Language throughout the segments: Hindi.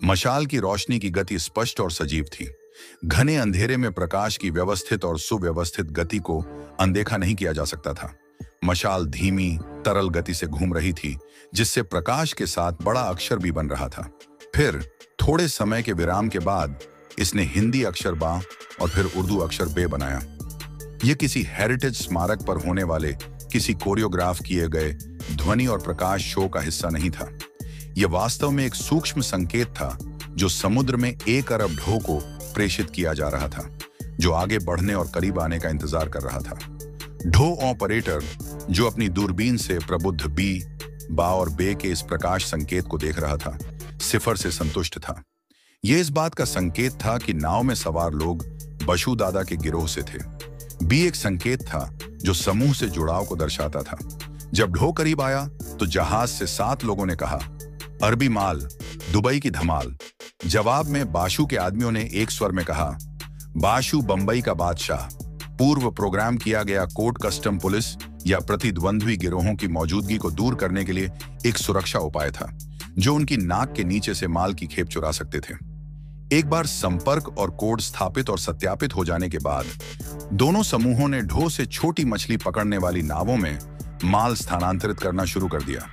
मशाल की रोशनी की गति स्पष्ट और सजीव थी। घने अंधेरे में प्रकाश की व्यवस्थित और सुव्यवस्थित गति को अनदेखा नहीं किया जा सकता था। मशाल धीमी, तरल गति से घूम रही थी, जिससे प्रकाश के साथ बड़ा अक्षर भी बन रहा था। फिर थोड़े समय के विराम के बाद इसने हिंदी अक्षर बा और फिर उर्दू अक्षर बे बनाया। यह किसी हेरिटेज स्मारक पर होने वाले किसी कोरियोग्राफ किए गए ध्वनि और प्रकाश शो का हिस्सा नहीं था। यह वास्तव में एक सूक्ष्म संकेत था जो समुद्र में 1 अरब ढो को प्रेषित किया जा रहा था, जो आगे बढ़ने और करीब आने का इंतजार कर रहा था। ढो ऑपरेटर, जो अपनी दूरबीन से प्रबुद्ध बी, बा और बे के इस प्रकाश संकेत को देख रहा था, सिफर से संतुष्ट था। यह इस बात का संकेत था कि नाव में सवार लोग बशु दादा के गिरोह से थे। बी एक संकेत था जो समूह से जुड़ाव को दर्शाता था। जब ढो करीब आया तो जहाज से 7 लोगों ने कहा, अरबी माल, दुबई की धमाल। जवाब में बाशु के आदमियों ने एक स्वर में कहा, बाशु बंबई का बादशाह। पूर्व प्रोग्राम किया गया कोड कस्टम पुलिस या प्रतिद्वंद्वी गिरोहों की मौजूदगी को दूर करने के लिए एक सुरक्षा उपाय था, जो उनकी नाक के नीचे से माल की खेप चुरा सकते थे। एक बार संपर्क और कोड स्थापित और सत्यापित हो जाने के बाद दोनों समूहों ने ढो से छोटी मछली पकड़ने वाली नावों में माल स्थानांतरित करना शुरू कर दिया।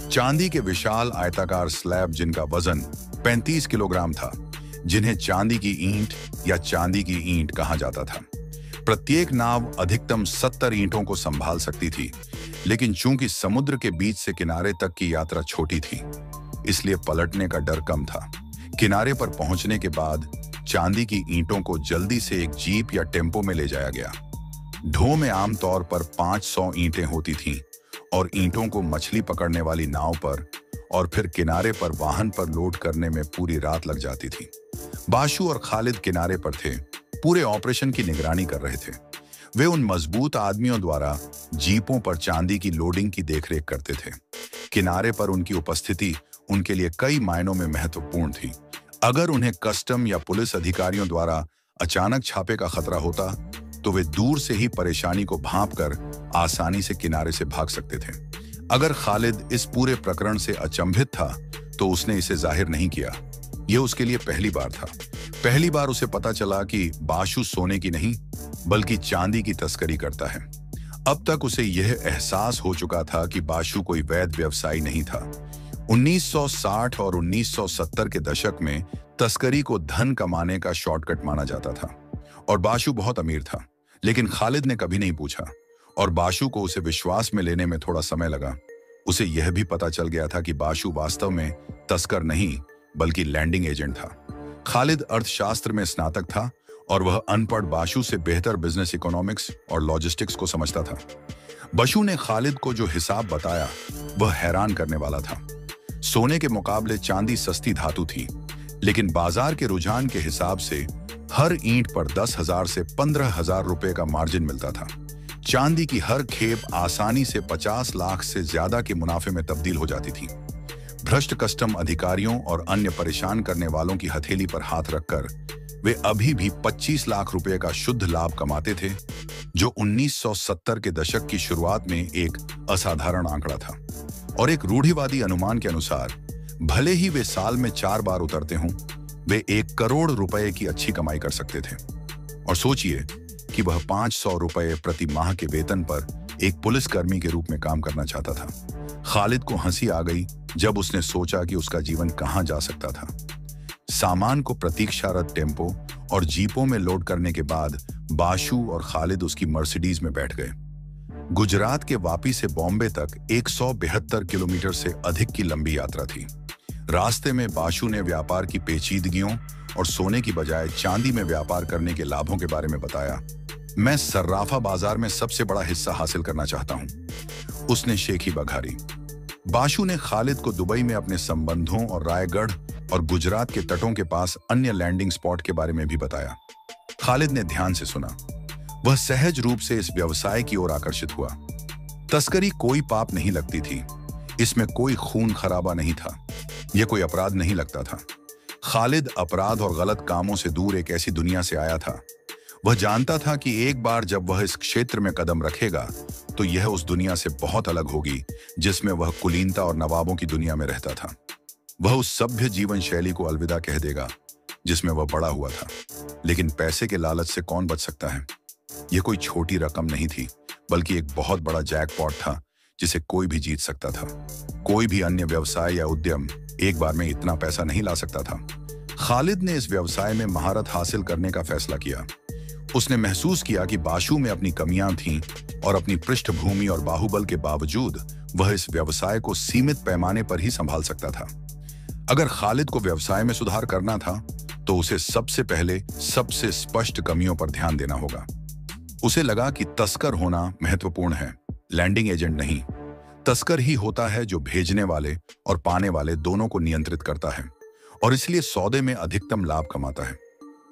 चांदी के विशाल आयताकार स्लैब, जिनका वजन 35 किलोग्राम था, जिन्हें चांदी की ईंट या चांदी की ईंट कहा जाता था। प्रत्येक नाव अधिकतम 70 ईंटों को संभाल सकती थी, लेकिन चूंकि समुद्र के बीच से किनारे तक की यात्रा छोटी थी, इसलिए पलटने का डर कम था। किनारे पर पहुंचने के बाद चांदी की ईंटों को जल्दी से एक जीप या टेम्पो में ले जाया गया। ढो में आमतौर पर 500 ईंटें होती थीं और ईंटों को मछली पकड़ने वाली नाव पर और फिर किनारे पर वाहन पर लोड करने में पूरी रात लग जाती थी। बाशु और खालिद किनारे पर थे, पूरे ऑपरेशन की निगरानी कर रहे थे। वे उन मजबूत आदमियों द्वारा जीपों पर चांदी की लोडिंग की देखरेख करते थे। किनारे पर उनकी उपस्थिति उनके लिए कई मायनों में महत्वपूर्ण थी। अगर उन्हें कस्टम या पुलिस अधिकारियों द्वारा अचानक छापे का खतरा होता, तो वे दूर से ही परेशानी को भांपकर आसानी से किनारे से भाग सकते थे। अगर खालिद इस पूरे प्रकरण से अचंभित था, तो उसने इसे जाहिर नहीं किया। यह उसके लिए पहली बार था। पहली बार उसे पता चला कि बाशु सोने की नहीं, बल्कि चांदी की तस्करी करता है। अब तक उसे यह एहसास हो चुका था कि बाशु कोई वैध व्यवसायी नहीं था। 1960 और 1970 के दशक में तस्करी को धन कमाने का शॉर्टकट माना जाता था और बाशु बहुत अमीर था, लेकिन खालिद ने कभी नहीं पूछा और बाशु को उसे विश्वास में लेने में थोड़ा समय लगा। उसे यह भी पता चल गया था कि बाशु वास्तव में तस्कर नहीं, बल्कि लैंडिंग एजेंट था। खालिद अर्थशास्त्र में स्नातक था और वह अनपढ़ बाशु से बेहतर बिजनेस इकोनॉमिक्स और लॉजिस्टिक्स को समझता था। बाशु ने खालिद को जो हिसाब बताया, वह हैरान करने वाला था। सोने के मुकाबले चांदी सस्ती धातु थी, लेकिन बाजार के रुझान के हिसाब से हर ईंट पर 10,000 से 15,000 रुपए का मार्जिन मिलता था। चांदी की हर खेप आसानी से 50 लाख से ज्यादा के मुनाफे में तब्दील हो जाती थी। भ्रष्ट कस्टम अधिकारियों और अन्य परेशान करने वालों की हथेली पर हाथ रखकर वे अभी भी 25 लाख रुपए का शुद्ध लाभ कमाते थे, जो 1970 के दशक की शुरुआत में एक असाधारण आंकड़ा था। और एक रूढ़िवादी अनुमान के अनुसार भले ही वे साल में 4 बार उतरते हों, वे 1 करोड़ रुपए की अच्छी कमाई कर सकते थे। और सोचिए कि वह 500 रुपए प्रति माह के वेतन पर एक पुलिसकर्मी के रूप में काम करना चाहता था। खालिद को हंसी आ गई जब उसने सोचा कि उसका जीवन कहां जा सकता था। सामान को प्रतीक्षारत टेम्पो और जीपों में लोड करने के बाद बाशु और खालिद उसकी मर्सिडीज में बैठ गए। गुजरात के वापी से बॉम्बे तक 172 किलोमीटर से अधिक की लंबी यात्रा थी। रास्ते में बाशु ने व्यापार की पेचीदगियों और सोने की बजाय चांदी में व्यापार करने के लाभों के बारे में बताया। मैं सर्राफा बाजार में सबसे बड़ा हिस्सा हासिल करना चाहता हूं, उसने शेखी बघारी। बाशु ने खालिद को दुबई में अपने संबंधों और रायगढ़ और गुजरात के तटों के पास अन्य लैंडिंग स्पॉट के बारे में भी बताया। खालिद ने ध्यान से सुना। वह सहज रूप से इस व्यवसाय की ओर आकर्षित हुआ। तस्करी कोई पाप नहीं लगती थी, इसमें कोई खून खराबा नहीं था, यह कोई अपराध नहीं लगता था। खालिद अपराध और गलत कामों से दूर एक ऐसी दुनिया से आया था। वह जानता था कि एक बार जब वह इस क्षेत्र में कदम रखेगा, तो यह उस दुनिया से बहुत अलग होगी जिसमें वह कुलीनता और नवाबों की दुनिया में रहता था। वह उस सभ्य जीवन शैली को अलविदा कह देगा जिसमें वह बड़ा हुआ था। लेकिन पैसे के लालच से कौन बच सकता है? यह कोई छोटी रकम नहीं थी, बल्कि एक बहुत बड़ा जैकपॉट था जिसे कोई भी जीत सकता था। कोई भी अन्य व्यवसाय या उद्यम एक बार में इतना पैसा नहीं ला सकता था। खालिद ने इस व्यवसाय में महारत हासिल करने का फैसला किया। उसने महसूस किया कि बाशु में अपनी कमियां थीं और अपनी पृष्ठभूमि और बाहुबल के बावजूद वह इस व्यवसाय को सीमित पैमाने पर ही संभाल सकता था। अगर खालिद को व्यवसाय में सुधार करना था तो उसे सबसे पहले सबसे स्पष्ट कमियों पर ध्यान देना होगा। उसे लगा कि तस्कर होना महत्वपूर्ण है, लैंडिंग एजेंट नहीं। तस्कर ही होता है जो भेजने वाले और पाने वाले दोनों को नियंत्रित करता है और इसलिए सौदे में अधिकतम लाभ कमाता है।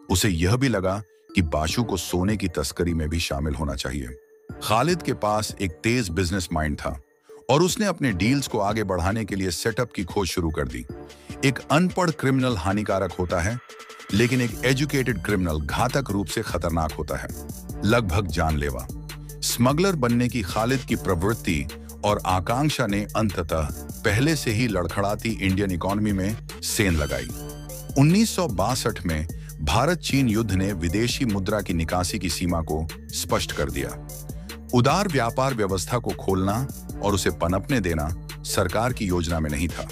उसे यह भी लगा कि बाशु को सोने की तस्करी में भी शामिल होना चाहिए। खालिद के पास एक तेज बिजनेस माइंड था और उसने अपने डील्स को आगे बढ़ाने के लिए सेटअप की खोज शुरू कर दी। एक अनपढ़ क्रिमिनल हानिकारक होता है, लेकिन एक एजुकेटेड क्रिमिनल घातक रूप से खतरनाक होता है, लगभग जानलेवा। स्मगलर बनने की खालिद की प्रवृत्ति और आकांक्षा ने अंततः पहले से ही लड़खड़ाती इंडियन इकोनॉमी में सेंध लगाई। 1962 में भारत चीन युद्ध ने विदेशी मुद्रा की निकासी की सीमा को स्पष्ट कर दिया। उदार व्यापार व्यवस्था को खोलना और उसे पनपने देना सरकार की योजना में नहीं था।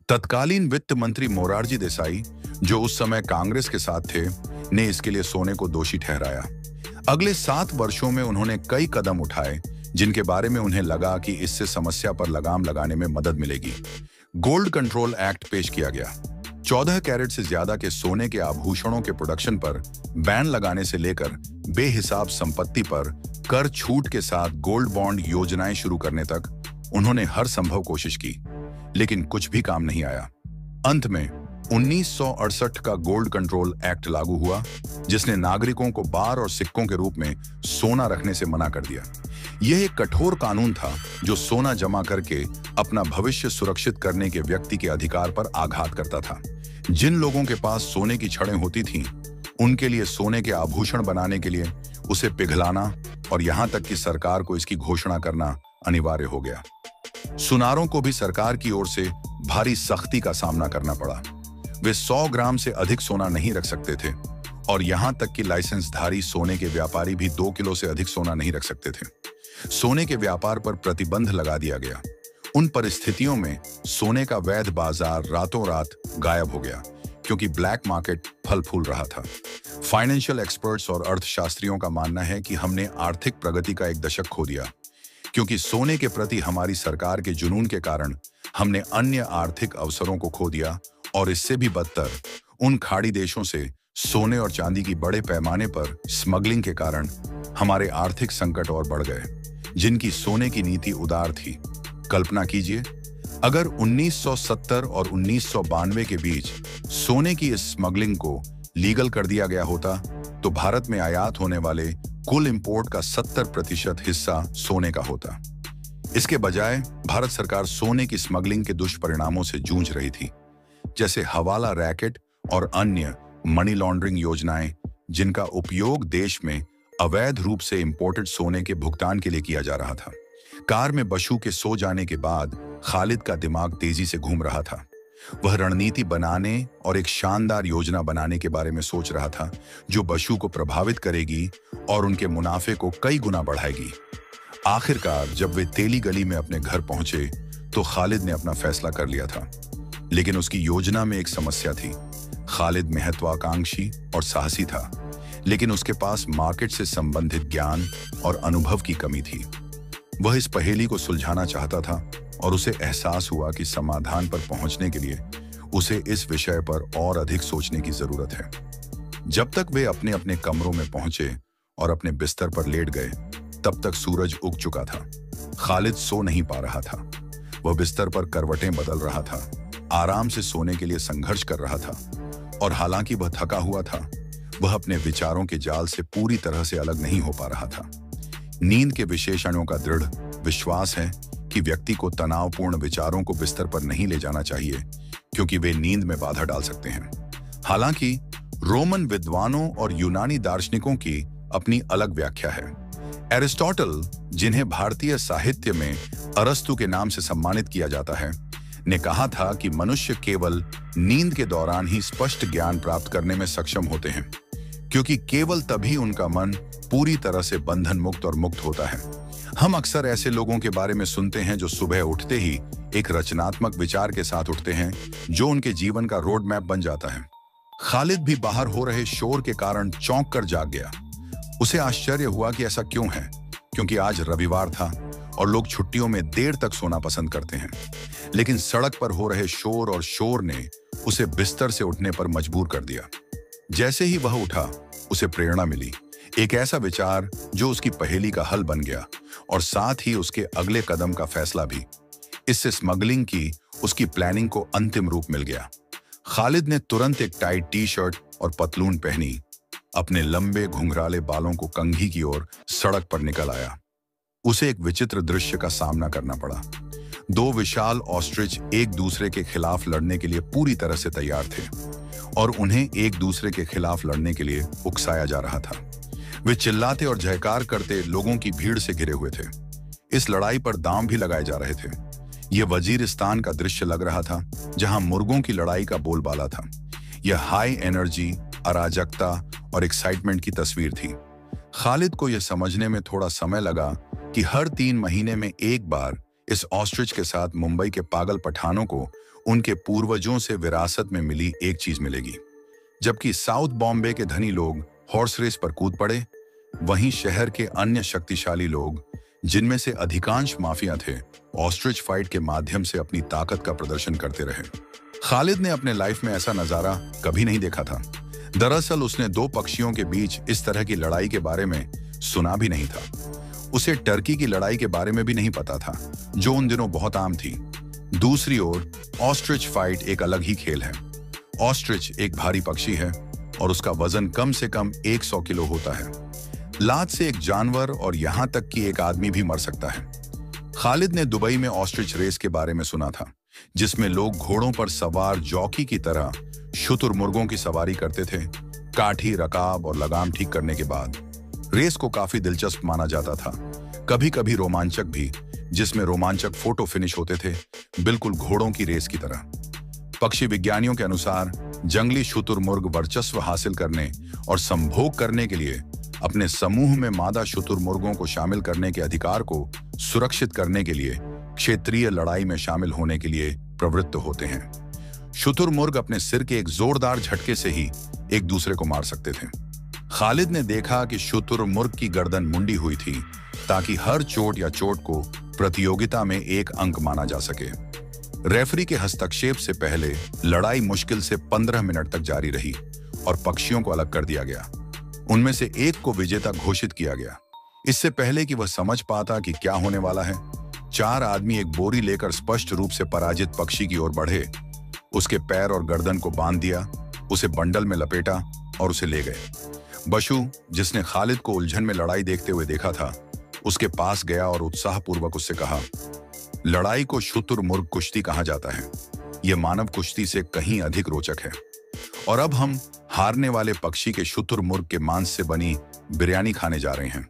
तत्कालीन वित्त मंत्री मोरारजी देसाई, जो उस समय कांग्रेस के साथ थे, ने इसके लिए सोने को दोषी ठहराया। अगले 7 वर्षों में उन्होंने कई कदम उठाए जिनके बारे में उन्हें लगा कि इससे समस्या पर लगाम लगाने में मदद मिलेगी। गोल्ड कंट्रोल एक्ट पेश किया गया। 14 कैरेट से ज्यादा के सोने के आभूषणों के प्रोडक्शन पर बैन लगाने से लेकर बेहिसाब संपत्ति पर कर छूट के साथ गोल्ड बॉन्ड योजनाएं शुरू करने तक उन्होंने हर संभव कोशिश की, लेकिन कुछ भी काम नहीं आया। अंत में 1968 का गोल्ड कंट्रोल एक्ट लागू हुआ, जिसने नागरिकों को बार और सिक्कों के रूप में सोना रखने से मना कर दिया। यह एक कठोर कानून था जो सोना जमा करके अपना भविष्य सुरक्षित करने के व्यक्ति के अधिकार पर आघात करता था। जिन लोगों के पास सोने की छड़ें होती थीं, उनके लिए सोने के आभूषण बनाने के लिए उसे पिघलाना और यहां तक कि सरकार को इसकी घोषणा करना अनिवार्य हो गया। सुनारों को भी सरकार की ओर से भारी सख्ती का सामना करना पड़ा। वे 100 ग्राम से अधिक सोना नहीं रख सकते थे और यहां तक कि लाइसेंसधारी सोने के व्यापारी भी 2 किलो से अधिक सोना नहीं रख सकते थे। सोने के व्यापार पर प्रतिबंध लगा दिया गया। उन परिस्थितियों में सोने का वैध बाजार रातों रात गायब हो गया, क्योंकि ब्लैक मार्केट फल फूल रहा था। फाइनेंशियल एक्सपर्ट्स और अर्थशास्त्रियों का मानना है कि हमने आर्थिक प्रगति का एक दशक खो दिया, क्योंकि सोने के प्रति हमारी सरकार के जुनून के कारण हमने अन्य आर्थिक अवसरों को खो दिया और इससे भी बदतर उन खाड़ी देशों से सोने और चांदी की बड़े पैमाने पर स्मगलिंग के कारण हमारे आर्थिक संकट और बढ़ गए, जिनकी सोने की नीति उदार थी। कल्पना कीजिए, अगर 1970 और 1992 के बीच सोने की इस स्मगलिंग को लीगल कर दिया गया होता तो भारत में आयात होने वाले कुल इंपोर्ट का 70% हिस्सा सोने का होता। इसके बजाय भारत सरकार सोने की स्मगलिंग के दुष्परिणामों से जूझ रही थी, जैसे हवाला रैकेट और अन्य मनी लॉन्ड्रिंग योजनाएं, जिनका उपयोग देश में अवैध रूप से इंपोर्टेड सोने के भुगतान के लिए किया जा रहा था। कार में बशु के सो जाने के बाद खालिद का दिमाग तेजी से घूम रहा था। वह रणनीति बनाने और एक शानदार योजना बनाने के बारे में सोच रहा था, जो बशु को प्रभावित करेगी और उनके मुनाफे को कई गुना बढ़ाएगी। आखिरकार जब वे तेली गली में अपने घर पहुंचे तो खालिद ने अपना फैसला कर लिया था, लेकिन उसकी योजना में एक समस्या थी। खालिद महत्वाकांक्षी और साहसी था, लेकिन उसके पास मार्केट से संबंधित ज्ञान और अनुभव की कमी थी। वह इस पहेली को सुलझाना चाहता था और उसे एहसास हुआ कि समाधान पर पहुंचने के लिए उसे इस विषय पर और अधिक सोचने की जरूरत है। जब तक वे अपने अपने कमरों में पहुंचे और अपने बिस्तर पर लेट गए, तब तक सूरज उग चुका था। खालिद सो नहीं पा रहा था। वह बिस्तर पर करवटें बदल रहा था, आराम से सोने के लिए संघर्ष कर रहा था, और हालांकि वह थका हुआ था, वह अपने विचारों के जाल से पूरी तरह से अलग नहीं हो पा रहा था। नींद के विशेषज्ञों का दृढ़ विश्वास है कि व्यक्ति को तनावपूर्ण विचारों को बिस्तर पर नहीं ले जाना चाहिए, क्योंकि वे नींद में बाधा डाल सकते हैं। हालांकि रोमन विद्वानों और यूनानी दार्शनिकों की अपनी अलग व्याख्या है। एरिस्टोटल, जिन्हें भारतीय साहित्य में अरस्तु के नाम से सम्मानित किया जाता है, ने कहा था कि मनुष्य केवल नींद के दौरान ही स्पष्ट ज्ञान प्राप्त करने में सक्षम होते हैं, क्योंकि केवल तभी उनका मन पूरी तरह से बंधन मुक्त और मुक्त होता है। हम अक्सर ऐसे लोगों के बारे में सुनते हैं जो सुबह उठते ही एक रचनात्मक विचार के साथ उठते हैं, जो उनके जीवन का रोड मैप बन जाता है। खालिद भी बाहर हो रहे शोर के कारण चौंक कर जाग गया। उसे आश्चर्य हुआ कि ऐसा क्यों है, क्योंकि आज रविवार था और लोग छुट्टियों में देर तक सोना पसंद करते हैं। लेकिन सड़क पर हो रहे शोर ने उसे बिस्तर से उठने पर मजबूर कर दिया। जैसे ही वह उठा, उसे प्रेरणा मिली, एक ऐसा विचार जो उसकी पहेली का हल बन गया और साथ ही उसके अगले कदम का फैसला भी। इससे स्मगलिंग की उसकी प्लानिंग को अंतिम रूप मिल गया। खालिद ने तुरंत एक टाइट टी शर्ट और पतलून पहनी, अपने लंबे घुंघराले बालों को कंघी की ओर सड़क पर निकल आया। उसे एक विचित्र दृश्य का सामना करना पड़ा। दो विशाल ऑस्ट्रिच एक दूसरे के खिलाफ लड़ने के लिए पूरी तरह से तैयार थे और उन्हें एक दूसरे के खिलाफ लड़ने के लिए उकसाया जा रहा था। वे चिल्लाते और जयकार करते लोगों की भीड़ से घिरे हुए थे। इस लड़ाई पर दांव भी लगाए जा रहे थे। यह वजीरिस्तान का दृश्य लग रहा था, जहां मुर्गों की लड़ाई का बोलबाला था। यह हाई एनर्जी, अराजकता और एक्साइटमेंट की तस्वीर थी। खालिद को यह समझने में थोड़ा समय लगा कि हर 3 महीने में एक बार इस ऑस्ट्रिच के साथ मुंबई के पागल पठानों को उनके पूर्वजों से विरासत में मिली एक चीज मिलेगी। जबकि साउथ बॉम्बे के धनी लोग हॉर्स रेस पर कूद पड़े, वहीं शहर के अन्य शक्तिशाली लोग, जिनमें से अधिकांश माफिया थे, ऑस्ट्रिच फाइट के माध्यम से अपनी ताकत का प्रदर्शन करते रहे। खालिद ने अपने लाइफ में ऐसा नजारा कभी नहीं देखा था। दरअसल उसने 2 पक्षियों के बीच इस तरह की लड़ाई के बारे में सुना भी नहीं था। उसे टर्की की लड़ाई के बारे में भी नहीं पता था, जो उन दिनों बहुत आम थी। दूसरी ओर ऑस्ट्रिच फाइट एक अलग ही खेल है। ऑस्ट्रिच एक भारी पक्षी है और उसका वजन कम से कम 100 किलो होता है। लात से एक जानवर और यहां तक कि एक आदमी भी मर सकता है। खालिद ने दुबई में ऑस्ट्रिच रेस के बारे में सुना था, जिसमें लोग घोड़ों पर सवार जॉकी की तरह शुतुरमुर्गों की सवारी करते थे। काठी, रकाब और लगाम ठीक करने के बाद रेस को काफी दिलचस्प माना जाता था, कभी कभी रोमांचक भी, जिसमें रोमांचक फोटो फिनिश होते थे, बिल्कुल घोड़ों की रेस की तरह। पक्षी विज्ञानियों के अनुसार जंगली शुतुरमुर्ग वर्चस्व हासिल करने और संभोग करने के लिए अपने समूह में मादा शुतुरमुर्गों को शामिल करने के अधिकार को सुरक्षित करने के लिए क्षेत्रीय लड़ाई में शामिल होने के लिए प्रवृत्त होते हैं। शुतुरमुर्ग अपने सिर के एक जोरदार झटके से ही एक दूसरे को मार सकते थे। खालिद ने देखा कि शुतुरमुर्ग की गर्दन मुंडी हुई थी, ताकि हर चोट या चोट को प्रतियोगिता में एक अंक माना जा सके। रेफरी के हस्तक्षेप से पहले लड़ाई मुश्किल से 15 मिनट तक जारी रही और पक्षियों को अलग कर दिया गया। उनमें से एक को विजेता घोषित किया गया। इससे पहले कि वह समझ पाता कि क्या होने वाला है, 4 आदमी एक बोरी लेकर स्पष्ट रूप से पराजित पक्षी की ओर बढ़े, उसके पैर और गर्दन को बांध दिया, उसे बंडल में लपेटा और उसे ले गए। बशु, जिसने खालिद को उलझन में लड़ाई देखते हुए देखा था, उसके पास गया और उत्साहपूर्वक उससे कहा, लड़ाई को शुतुरमुर्ग कुश्ती कहा जाता है। यह मानव कुश्ती से कहीं अधिक रोचक है। और अब हम हारने वाले पक्षी के शुतुरमुर्ग के मांस से बनी बिरयानी खाने जा रहे हैं,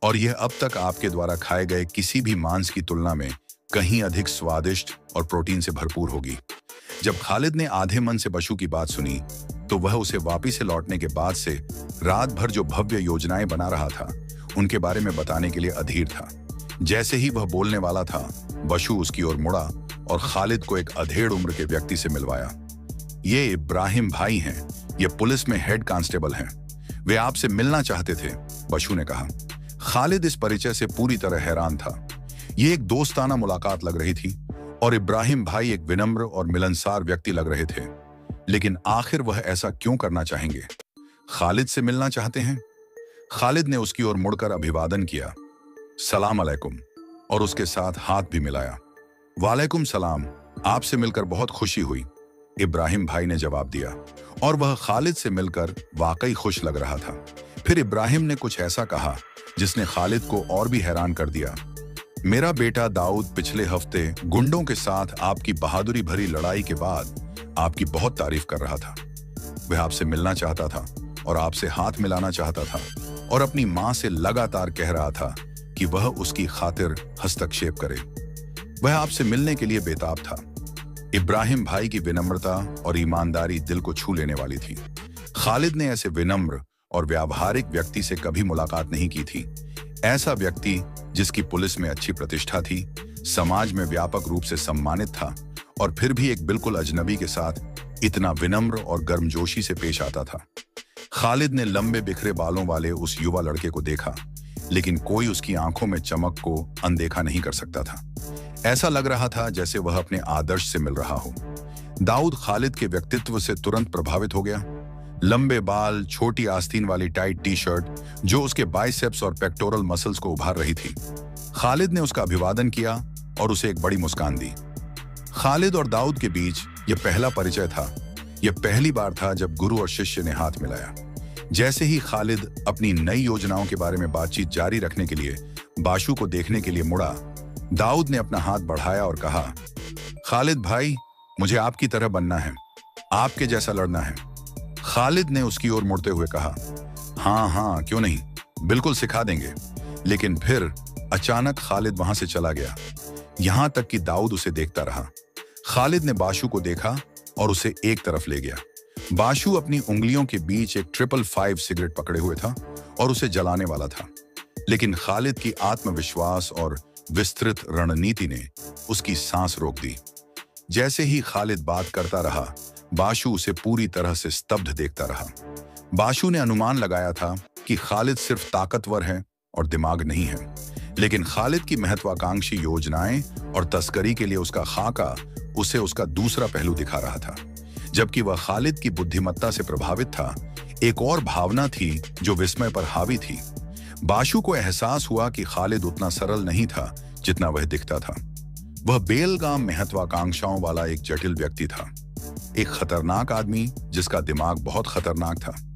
और यह अब तक आपके द्वारा खाए गए किसी भी मांस की तुलना में कहीं अधिक स्वादिष्ट और प्रोटीन से भरपूर होगी। जब खालिद ने आधे मन से बशु की बात सुनी, तो वह उसे वापिस से लौटने के बाद से रात भर जो भव्य योजनाएं बना रहा था, उनके बारे में बताने के लिए अधीर था। जैसे ही वह बोलने वाला था, बशु उसकी ओर मुड़ा और खालिद को एक अधेड़ उम्र के व्यक्ति से मिलवाया। ये इब्राहिम भाई हैं, ये पुलिस में हेड कांस्टेबल हैं। वे आपसे मिलना चाहते थे, बशु ने कहा। खालिद इस परिचय से पूरी तरह हैरान था। ये एक दोस्ताना मुलाकात लग रही थी और इब्राहिम भाई एक विनम्र और मिलनसार व्यक्ति लग रहे थे। लेकिन आखिर वह ऐसा क्यों करना चाहेंगे? खालिद से मिलना चाहते हैं? खालिद ने उसकी ओर मुड़कर अभिवादन किया, सलाम अलैकुम, और उसके साथ हाथ भी मिलाया। वालेकुम सलाम, आपसे मिलकर बहुत खुशी हुई, इब्राहिम भाई ने जवाब दिया, और वह खालिद से मिलकर वाकई खुश लग रहा था। फिर इब्राहिम ने कुछ ऐसा कहा जिसने खालिद को और भी हैरान कर दिया। मेरा बेटा दाऊद पिछले हफ्ते गुंडों के साथ आपकी बहादुरी भरी लड़ाई के बाद आपकी बहुत तारीफ कर रहा था। वह आपसे मिलना चाहता था और आपसे हाथ मिलाना चाहता था और अपनी मां से लगातार कह रहा था कि वह उसकी खातिर हस्तक्षेप करे। वह आपसे मिलने के लिए बेताब था। इब्राहिम भाई की विनम्रता और ईमानदारी दिल को छू लेने वाली थी। खालिद ने ऐसे विनम्र और व्यावहारिक व्यक्ति से कभी मुलाकात नहीं की थी। ऐसा व्यक्ति जिसकी पुलिस में अच्छी प्रतिष्ठा थी, समाज में व्यापक रूप से सम्मानित था और फिर भी एक बिल्कुल अजनबी के साथ इतना विनम्र और गर्मजोशी से पेश आता था। खालिद ने लंबे बिखरे बालों वाले उस युवा लड़के को देखा, लेकिन कोई उसकी आंखों में चमक को अनदेखा नहीं कर सकता था। ऐसा लग रहा था जैसे वह अपने आदर्श से मिल रहा हो। दाऊद खालिद के व्यक्तित्व से तुरंत प्रभावित हो गया। लंबे बाल, छोटी आस्तीन वाली टाइट टी शर्ट जो उसके बाइसेप्स और पेक्टोरल मसल्स को उभार रही थी। खालिद ने उसका अभिवादन किया और उसे एक बड़ी मुस्कान दी। खालिद और दाऊद के बीच यह पहला परिचय था। यह पहली बार था जब गुरु और शिष्य ने हाथ मिलाया। जैसे ही खालिद अपनी नई योजनाओं के बारे में बातचीत जारी रखने के लिए बाशु को देखने के लिए मुड़ा, दाऊद ने अपना हाथ बढ़ाया और कहा, खालिद भाई, मुझे आपकी तरह बनना है, आपके जैसा लड़ना है। खालिद ने उसकी ओर मुड़ते हुए कहा, हाँ हाँ, क्यों नहीं, बिल्कुल सिखा देंगे। लेकिन फिर अचानक खालिद वहां से चला गया, यहां तक कि दाऊद उसे देखता रहा। खालिद ने बाशु को देखा और उसे एक तरफ ले गया। बाशु अपनी उंगलियों के बीच एक 555 सिगरेट पकड़े हुए था और उसे जलाने वाला था, लेकिन खालिद की आत्मविश्वास और विस्तृत रणनीति ने उसकी सांस रोक दी। जैसे ही खालिद बात करता रहा, बाशु उसे पूरी तरह से स्तब्ध देखता रहा। बाशु ने अनुमान लगाया था कि खालिद सिर्फ ताकतवर है और दिमाग नहीं है, लेकिन खालिद की महत्वाकांक्षी योजनाएं और तस्करी के लिए उसका खाका उसे उसका दूसरा पहलू दिखा रहा था। जबकि वह खालिद की बुद्धिमत्ता से प्रभावित था, एक और भावना थी जो विस्मय पर हावी थी। बाशु को एहसास हुआ कि खालिद उतना सरल नहीं था जितना वह दिखता था। वह बेलगाम महत्वाकांक्षाओं वाला एक जटिल व्यक्ति था, एक खतरनाक आदमी जिसका दिमाग बहुत खतरनाक था।